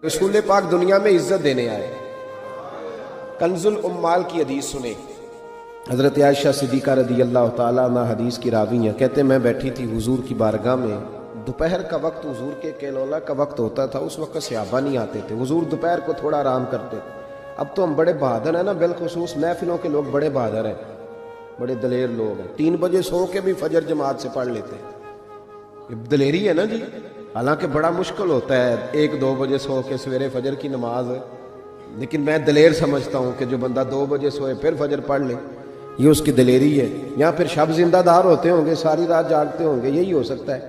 رسول پاک دنیا میں عزت دینے آئے۔ کنز الامال کی حدیث سنیں، حضرت عائشہ صدیقہ رضی اللہ تعالیٰ عنہ حدیث کی راوی ہیں، کہتے ہیں میں بیٹھی تھی حضور کی بارگاہ میں، دوپہر کا وقت حضور کے کیلولا کا وقت ہوتا تھا، اس وقت صحابہ نہیں آتے تھے، حضور دوپہر کو تھوڑا آرام کرتے تھے۔ اب تو ہم بڑے بہادر ہیں نا، بالخصوص محفلوں کے لوگ بڑے بہادر ہیں، بڑے دلیر لوگ ہیں، 3 بجے سو کے بھی فجر جماعت سے پڑھ لیتے ہیں، یہ دلیری ہے نا جی۔ حالانکہ بڑا مشکل ہوتا ہے 1-2 بجے سو کے سویرے فجر کی نماز ہے، لیکن میں دلیر سمجھتا ہوں کہ جو بندہ 2 بجے سوئے پھر فجر پڑھ لے، یہ اس کی دلیری ہے۔ یا پھر شب زندہ دار ہوتے ہوں گے، ساری رات جاگتے ہوں گے، یہی ہو سکتا ہے۔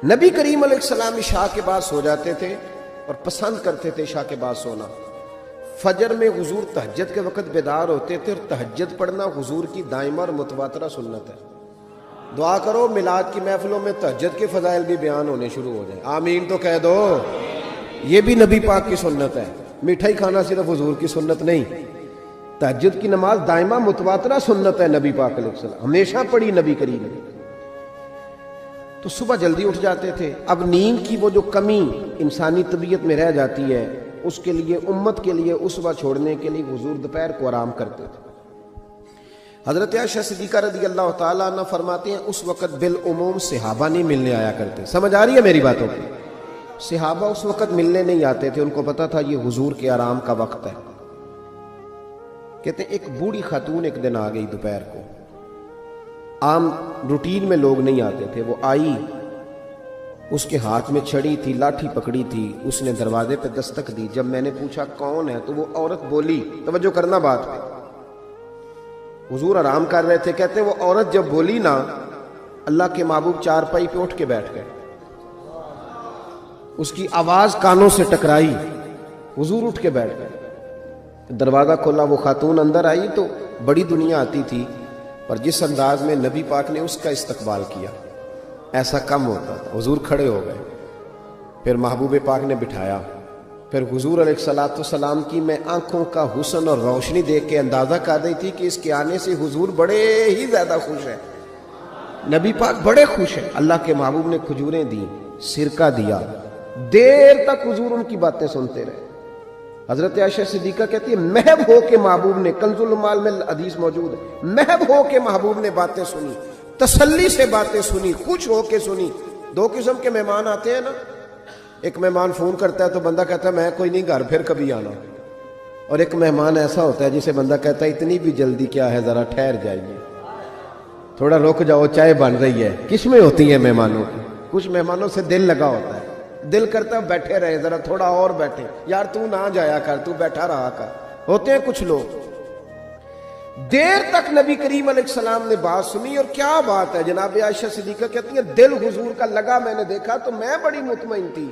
نبی کریم علیہ السلام عشاء کے بعد سو جاتے تھے اور پسند کرتے تھے عشاء کے بعد سونا۔ فجر میں حضور تہجد کے وقت بیدار ہوتے تھے، اور تہجد پڑھنا حضور کی دائمہ اور متواترہ سنت ہے۔ دعا کرو میلاد کی محفلوں میں تہجد کے فضائل بھی بیان ہونے شروع ہو جائیں، آمین تو کہہ دو۔ یہ بھی نبی پاک کی سنت ہے، مٹھائی کھانا صرف حضور کی سنت نہیں، تہجد کی نماز دائمہ متواترہ سنت ہے نبی پاک علیہ السلام، ہمیشہ پڑھی نبی کریم نے۔ تو صبح جلدی اٹھ جاتے تھے۔ اب نیند کی وہ جو کمی انسانی طبیعت میں رہ جاتی ہے، اس کے لیے امت کے لیے اسوہ چھوڑنے کے لیے حضور دوپہر کو آرام کرتے تھے۔ حضرت عائشہ صدیقہ رضی اللہ تعالیٰ عنہ فرماتے ہیں اس وقت بالعموم صحابہ نہیں ملنے آیا کرتے۔ سمجھ آ رہی ہے میری باتوں کی؟ صحابہ اس وقت ملنے نہیں آتے تھے، ان کو پتا تھا یہ حضور کے آرام کا وقت ہے۔ کہتے ہیں ایک بوڑھی خاتون ایک دن آ گئی دوپہر کو، عام روٹین میں لوگ نہیں آتے تھے، وہ آئی، اس کے ہاتھ میں چھڑی تھی، لاٹھی پکڑی تھی، اس نے دروازے پہ دستک دی۔ جب میں نے پوچھا کون ہے تو وہ عورت بولی، توجہ کرنا بات پہ، حضور آرام کر رہے تھے، کہتے ہیں وہ عورت جب بولی نا، اللہ کے محبوب چارپائی پہ اٹھ کے بیٹھ گئے، اس کی آواز کانوں سے ٹکرائی، حضور اٹھ کے بیٹھ گئے۔ دروازہ کھولا، وہ خاتون اندر آئی تو بڑی دنیا آتی تھی، پر جس انداز میں نبی پاک نے اس کا استقبال کیا ایسا کم ہوتا تھا۔ حضور کھڑے ہو گئے، پھر محبوب پاک نے بٹھایا، پھر حضور علیہ السلام کی میں آنکھوں کا حسن اور روشنی دیکھ کے اندازہ کر رہی تھی کہ اس کے آنے سے حضور بڑے ہی زیادہ خوش ہیں، نبی پاک بڑے خوش ہیں۔ اللہ کے محبوب نے کھجوریں دی، سرکہ دیا، دیر تک حضور ان کی باتیں سنتے رہے۔ حضرت عائشہ صدیقہ کہتی ہے محب ہو کے محبوب نے، کنز الامال میں حدیث موجود ہے، محب ہو کے محبوب نے باتیں سنی، تسلی سے باتیں سنی، خوش ہو کے سنی۔ 2 قسم کے مہمان آتے ہیں نا، ایک مہمان فون کرتا ہے تو بندہ کہتا ہے میں کوئی نہیں گھر، پھر کبھی آنا، اور ایک مہمان ایسا ہوتا ہے جسے بندہ کہتا ہے اتنی بھی جلدی کیا ہے، ذرا ٹھہر جائیے، تھوڑا رک جاؤ، چائے بن رہی ہے۔ قسمیں ہوتی ہیں مہمانوں کی، کچھ مہمانوں سے دل لگا ہوتا ہے، دل کرتا ہے بیٹھے رہے، ذرا تھوڑا اور بیٹھے، یار تو نہ جایا کر، تو بیٹھا رہا کر۔ ہوتے ہیں کچھ لوگ۔ دیر تک نبی کریم علیہ السلام نے بات سنی، اور کیا بات ہے، جناب عائشہ صدیقہ کہتی ہیں دل حضور کا لگا، میں نے دیکھا تو میں بڑی مطمئن تھی۔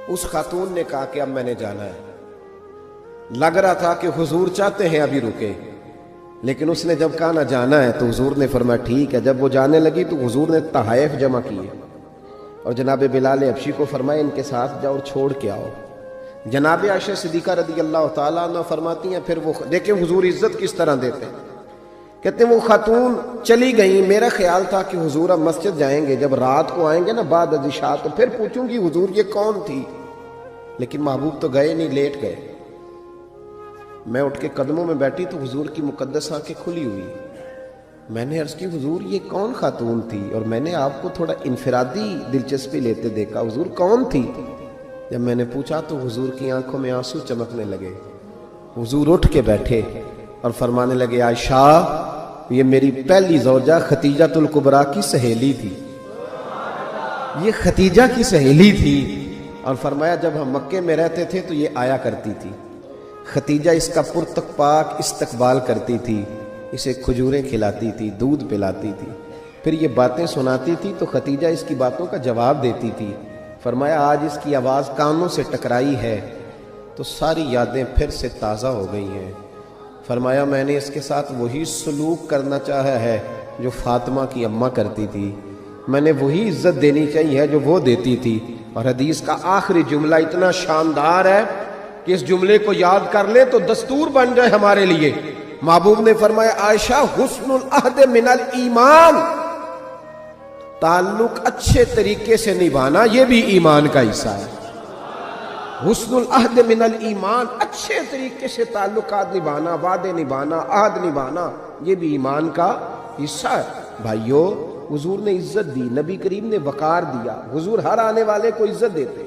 اس خاتون نے کہا کہ اب میں نے جانا ہے۔ لگ رہا تھا کہ حضور چاہتے ہیں ابھی رکے، لیکن اس نے جب کہا نہ جانا ہے تو حضور نے فرمایا ٹھیک ہے۔ جب وہ جانے لگی تو حضور نے تحائف جمع کیے، اور جناب بلال حبشی کو فرمایا ان کے ساتھ جاؤ اور چھوڑ کے آؤ۔ جناب عائشہ صدیقہ رضی اللہ تعالیٰ عنہ فرماتی ہیں پھر وہ دیکھیں حضور عزت کس طرح دیتے ہیں، کہتے ہیں وہ خاتون چلی گئیں، میرا خیال تھا کہ حضور اب مسجد جائیں گے، جب رات کو آئیں گے نا بعد از عشاء تو پھر پوچھوں گی حضور یہ کون تھی، لیکن محبوب تو گئے نہیں، لیٹ گئے۔ میں اٹھ کے قدموں میں بیٹھی تو حضور کی مقدس آنکھیں کھلی ہوئی، میں نے عرض کی حضور یہ کون خاتون تھی، اور میں نے آپ کو تھوڑا انفرادی دلچسپی لیتے دیکھا، حضور کون تھی؟ جب میں نے پوچھا تو حضور کی آنکھوں میں آنسو چمکنے لگے، حضور اٹھ کے بیٹھے اور فرمانے لگے عائشہ یہ میری پہلی زوجہ خدیجہ الکبریٰ کی سہیلی تھی، یہ خدیجہ کی سہیلی تھی، اور فرمایا جب ہم مکے میں رہتے تھے تو یہ آیا کرتی تھی، خدیجہ اس کا پرتک پاک استقبال کرتی تھی، اسے کھجوریں کھلاتی تھی، دودھ پلاتی تھی، پھر یہ باتیں سناتی تھی تو خدیجہ اس کی باتوں کا جواب دیتی تھی۔ فرمایا آج اس کی آواز کانوں سے ٹکرائی ہے تو ساری یادیں پھر سے تازہ ہو گئی ہیں۔ فرمایا میں نے اس کے ساتھ وہی سلوک کرنا چاہا ہے جو فاطمہ کی اماں کرتی تھی، میں نے وہی عزت دینی چاہیے جو وہ دیتی تھی۔ اور حدیث کا آخری جملہ اتنا شاندار ہے کہ اس جملے کو یاد کر لے تو دستور بن جائے ہمارے لیے۔ محبوب نے فرمایا عائشہ حسن العہد من الایمان، تعلق اچھے طریقے سے نبھانا یہ بھی ایمان کا حصہ ہے۔ حسن العہد من الایمان، اچھے طریقے سے تعلقات نبھانا، وعدے نبھانا، عہد نبھانا، یہ بھی ایمان کا حصہ ہے۔ بھائیو، حضور نے عزت دی، نبی کریم نے وقار دیا، حضور ہر آنے والے کو عزت دیتے،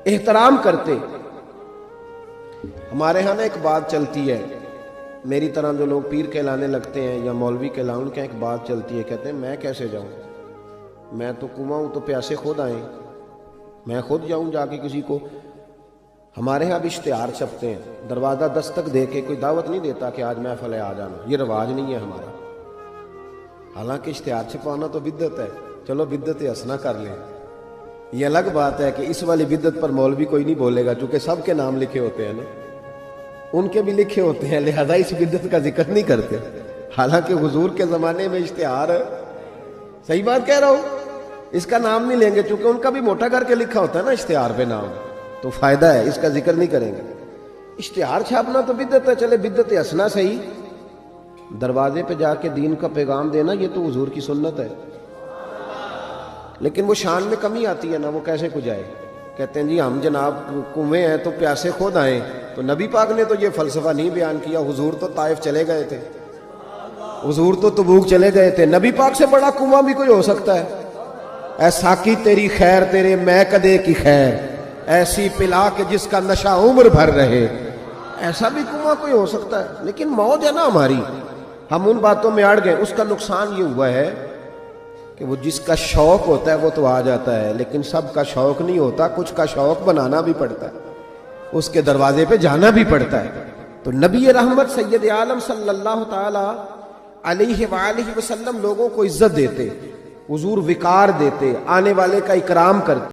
احترام کرتے۔ ہمارے ہاں نا ایک بات چلتی ہے، میری طرح جو لوگ پیر کہلانے لگتے ہیں یا مولوی کہلاؤں، ان کا ایک بات چلتی ہے، کہتے ہیں میں کیسے جاؤں، میں تو کنواں ہوں، تو پیاسے خود آئیں، میں خود جاؤں جا کے کسی کو۔ ہمارے ہاں بھی اشتہار چھپتے ہیں، دروازہ دستک دے کے کوئی دعوت نہیں دیتا کہ آج محفل ہے آ جانا، یہ رواج نہیں ہے ہمارا۔ حالانکہ اشتہار چھپانا تو بدعت ہے، چلو بدعت حسنہ کر لیں، یہ الگ بات ہے کہ اس والی بدعت پر مولوی کوئی نہیں بولے گا، چونکہ سب کے نام لکھے ہوتے ہیں نا، ان کے بھی لکھے ہوتے ہیں، لہذا اس بدعت کا ذکر نہیں کرتے۔ حالانکہ حضور کے زمانے میں اشتہار، صحیح بات کہہ رہا ہوں، اس کا نام نہیں لیں گے، چونکہ ان کا بھی موٹا کر کے لکھا ہوتا ہے نا اشتہار پہ نام، تو فائدہ ہے، اس کا ذکر نہیں کریں گے۔ اشتہار چھاپنا تو بدعت ہے، چلے بدعت حسنہ صحیح، دروازے پہ جا کے دین کا پیغام دینا یہ تو حضور کی سنت ہے، لیکن وہ شان میں کمی آتی ہے نا، وہ کیسے کو جائے؟ کہتے ہیں جی ہم جناب کنویں ہیں تو پیاسے خود آئیں، تو نبی پاک نے تو یہ فلسفہ نہیں بیان کیا، حضور تو طائف چلے گئے تھے، حضور تو تبوک چلے گئے تھے، نبی پاک سے بڑا کنواں بھی کوئی ہو سکتا ہے؟ اے ساقی تیری خیر تیرے میں کدے کی خیر، ایسی پلا کہ جس کا نشہ عمر بھر رہے، ایسا بھی کنواں کوئی ہو سکتا ہے؟ لیکن موج ہے نا ہماری، ہم ان باتوں میں اڑ گئے۔ اس کا نقصان یہ ہوا ہے کہ وہ جس کا شوق ہوتا ہے وہ تو آ جاتا ہے، لیکن سب کا شوق نہیں ہوتا، کچھ کا شوق بنانا بھی پڑتا ہے، اس کے دروازے پہ جانا بھی پڑتا ہے۔ تو نبی رحمت سید عالم صلی اللہ تعالی علیہ وآلہ وسلم لوگوں کو عزت دیتے، حضور وقار دیتے، آنے والے کا اکرام کرتے۔